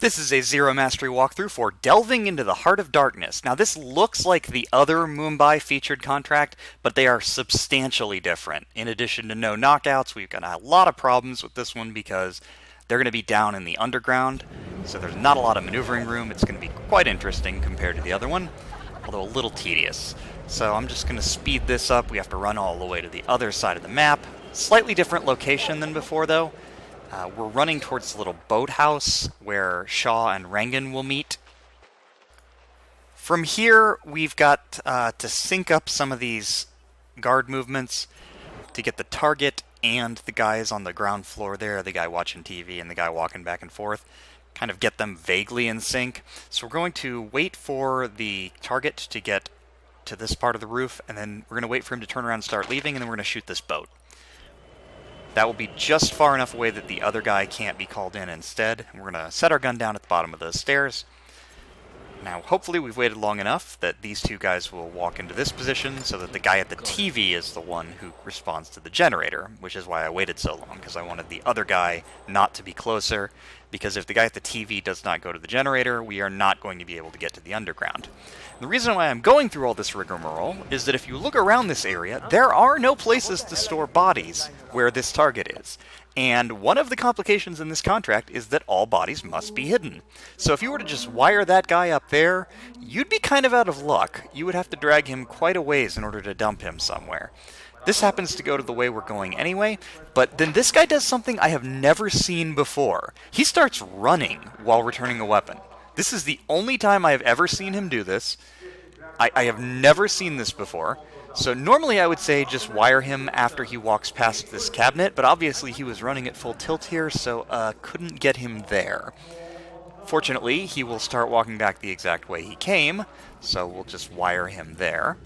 This is a Zero Mastery walkthrough for Delving into the Heart of Darkness. Now this looks like the other Mumbai featured contract, but they are substantially different. In addition to no knockouts, we've got a lot of problems with this one because they're going to be down in the underground, so there's not a lot of maneuvering room. It's going to be quite interesting compared to the other one, although a little tedious. So I'm just going to speed this up. We have to run all the way to the other side of the map. Slightly different location than before though. We're running towards the little boathouse where Shaw and Rangan will meet. From here, we've got to sync up some of these guard movements to get the target and the guys on the ground floor there, the guy watching TV and the guy walking back and forth, kind of get them vaguely in sync. So we're going to wait for the target to get to this part of the roof, and then we're going to wait for him to turn around and start leaving, and then we're going to shoot this boat. That will be just far enough away that the other guy can't be called in instead. And we're going to set our gun down at the bottom of those stairs. Now, hopefully we've waited long enough that these two guys will walk into this position so that the guy at the TV is the one who responds to the generator, which is why I waited so long, because I wanted the other guy not to be closer, because if the guy at the TV does not go to the generator, we are not going to be able to get to the underground. And the reason why I'm going through all this rigmarole is that if you look around this area, there are no places to store bodies where this target is. And one of the complications in this contract is that all bodies must be hidden. So if you were to just wire that guy up there, you'd be kind of out of luck. You would have to drag him quite a ways in order to dump him somewhere. This happens to go to the way we're going anyway, but then this guy does something I have never seen before. He starts running while returning a weapon. This is the only time I have ever seen him do this. I have never seen this before. So normally I would say just wire him after he walks past this cabinet, but obviously he was running at full tilt here, so couldn't get him there. Fortunately, he will start walking back the exact way he came, so we'll just wire him there.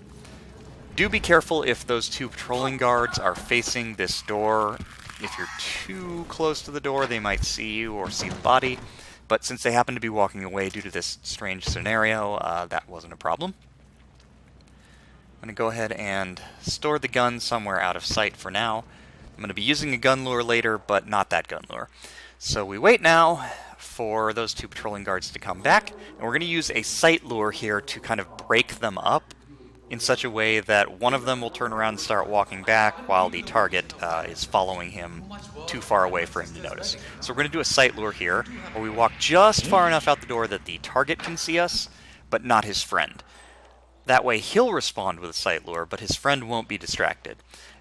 Do be careful if those two patrolling guards are facing this door. If you're too close to the door, they might see you or see the body, but since they happen to be walking away due to this strange scenario, that wasn't a problem. I'm going to go ahead and store the gun somewhere out of sight for now. I'm going to be using a gun lure later, but not that gun lure. So we wait now for those two patrolling guards to come back, and we're going to use a sight lure here to kind of break them up in such a way that one of them will turn around and start walking back while the target is following him too far away for him to notice. So we're going to do a sight lure here, where we walk just far enough out the door that the target can see us, but not his friend. That way he'll respond with a sight lure, but his friend won't be distracted.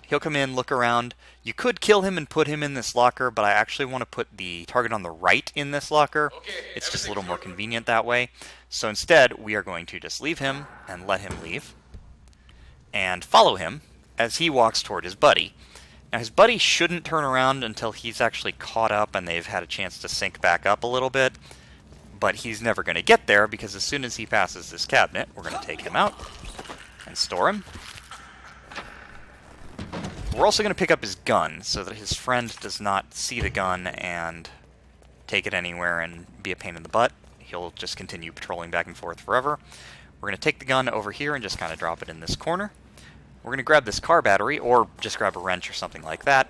He'll come in, look around. You could kill him and put him in this locker, but I actually want to put the target on the right in this locker. It's just a little more convenient that way. So instead, we are going to just leave him and let him leave, and follow him as he walks toward his buddy. Now his buddy shouldn't turn around until he's actually caught up and they've had a chance to sync back up a little bit. But he's never going to get there, because as soon as he passes this cabinet, we're going to take him out and store him. We're also going to pick up his gun, so that his friend does not see the gun and take it anywhere and be a pain in the butt. He'll just continue patrolling back and forth forever. We're going to take the gun over here and just kind of drop it in this corner. We're going to grab this car battery, or just grab a wrench or something like that.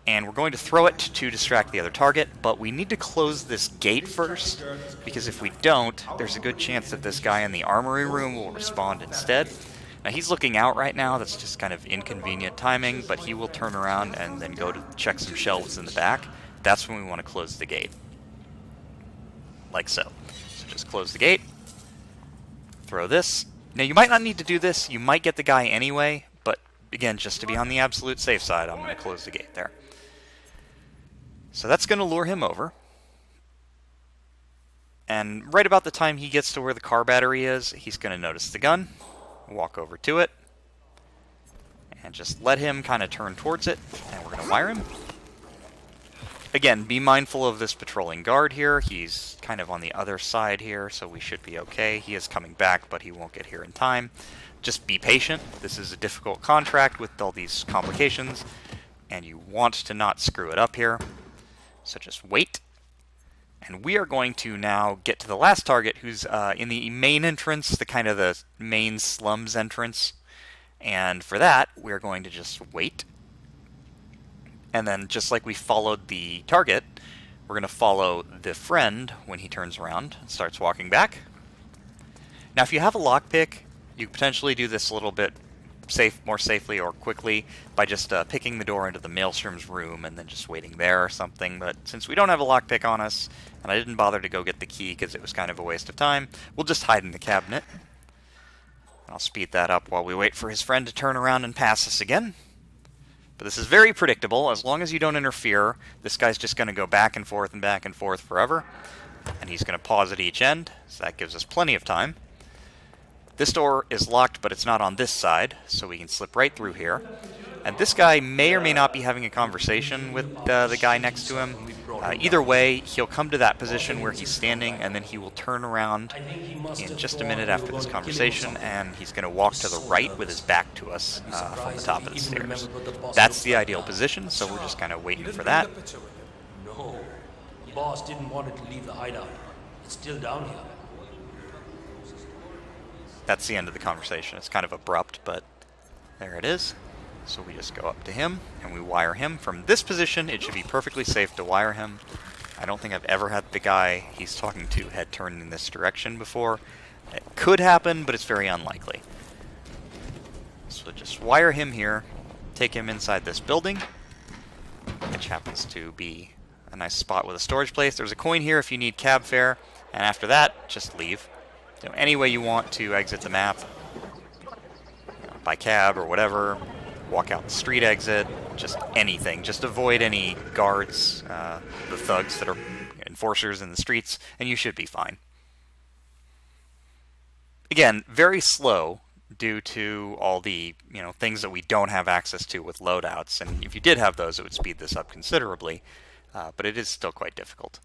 And we're going to throw it to distract the other target, but we need to close this gate first, because if we don't, there's a good chance that this guy in the armory room will respond instead. Now he's looking out right now, that's just kind of inconvenient timing, but he will turn around and then go to check some shelves in the back. That's when we want to close the gate. Like so. So just close the gate, throw this. Now you might not need to do this, you might get the guy anyway, but again, just to be on the absolute safe side, I'm going to close the gate there. So that's going to lure him over. And right about the time he gets to where the car battery is, he's going to notice the gun, walk over to it, and just let him kind of turn towards it, and we're going to wire him. Again, be mindful of this patrolling guard here. He's kind of on the other side here, so we should be okay. He is coming back, but he won't get here in time. Just be patient. This is a difficult contract with all these complications, and you want to not screw it up here. So just wait, and we are going to now get to the last target, who's in the main entrance, the kind of the main slums entrance, and for that, we're going to just wait, and then just like we followed the target, We're going to follow the friend when he turns around and starts walking back. Now, if you have a lockpick, you could potentially do this a little bit more safely or quickly by just picking the door into the Maelstrom's room and then just waiting there or something. But since we don't have a lockpick on us, and I didn't bother to go get the key because it was kind of a waste of time, we'll just hide in the cabinet. I'll speed that up while we wait for his friend to turn around and pass us again. But this is very predictable. As long as you don't interfere, this guy's just going to go back and forth forever. And he's going to pause at each end, so that gives us plenty of time. This door is locked, but it's not on this side, so we can slip right through here. And this guy may or may not be having a conversation with the guy next to him. Either way, he'll come to that position where he's standing, and then he will turn around in just a minute after this conversation, and he's going to walk to the right with his back to us from the top of the stairs. That's the ideal position, so we're just kind of waiting for that. No, the boss didn't want it to leave the hideout. It's still down here. That's the end of the conversation. It's kind of abrupt, but there it is. So we just go up to him, and we wire him. From this position, it should be perfectly safe to wire him. I don't think I've ever had the guy he's talking to head turned in this direction before. It could happen, but it's very unlikely. So just wire him here, take him inside this building, which happens to be a nice spot with a storage place. There's a coin here if you need cab fare, and after that, just leave. Any way you want to exit the map, by cab or whatever, walk out the street exit, just anything. Just avoid any guards, the thugs that are enforcers in the streets, and you should be fine. Again, very slow due to all the things that we don't have access to with loadouts, and if you did have those, it would speed this up considerably, but it is still quite difficult.